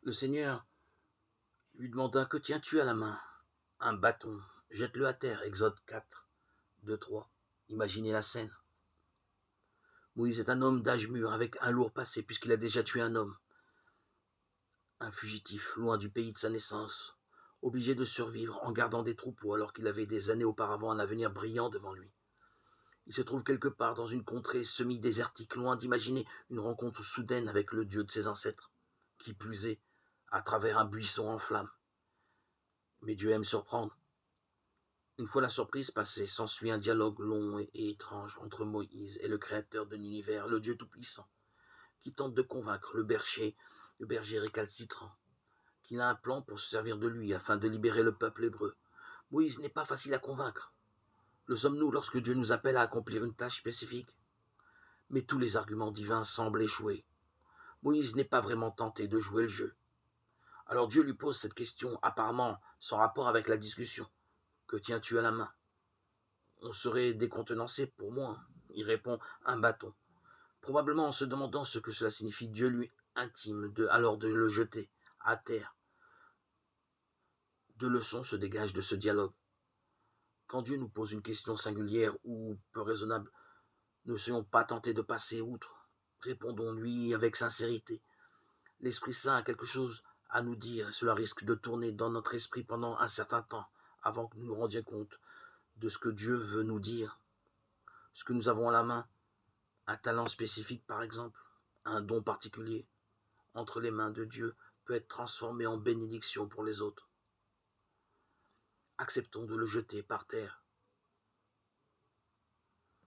Le Seigneur lui demanda: Que tiens-tu à la main? Un bâton. Jette-le à terre. Exode 4, 2, 3. Imaginez la scène. Moïse est un homme d'âge mûr avec un lourd passé puisqu'il a déjà tué un homme. Un fugitif, loin du pays de sa naissance, obligé de survivre en gardant des troupeaux alors qu'il avait des années auparavant un avenir brillant devant lui. Il se trouve quelque part dans une contrée semi-désertique, loin d'imaginer une rencontre soudaine avec le Dieu de ses ancêtres, qui plus est, à travers un buisson en flammes. Mais Dieu aime surprendre. Une fois la surprise passée, s'ensuit un dialogue long et étrange entre Moïse et le Créateur de l'univers, le Dieu Tout-Puissant, qui tente de convaincre le berger récalcitrant, qu'il a un plan pour se servir de lui afin de libérer le peuple hébreu. Moïse n'est pas facile à convaincre. Le sommes-nous lorsque Dieu nous appelle à accomplir une tâche spécifique? Mais tous les arguments divins semblent échouer. Moïse n'est pas vraiment tenté de jouer le jeu. Alors Dieu lui pose cette question, apparemment sans rapport avec la discussion. Que tiens-tu à la main? On serait décontenancé pour moi. Il répond: un bâton. Probablement en se demandant ce que cela signifie. Dieu lui intime alors de le jeter à terre. Deux leçons se dégagent de ce dialogue. Quand Dieu nous pose une question singulière ou peu raisonnable, ne soyons pas tentés de passer outre. Répondons-lui avec sincérité. L'Esprit Saint a quelque chose à nous dire et cela risque de tourner dans notre esprit pendant un certain temps avant que nous nous rendions compte de ce que Dieu veut nous dire. Ce que nous avons à la main, un talent spécifique par exemple, un don particulier, entre les mains de Dieu peut être transformé en bénédiction pour les autres. Acceptons de le jeter par terre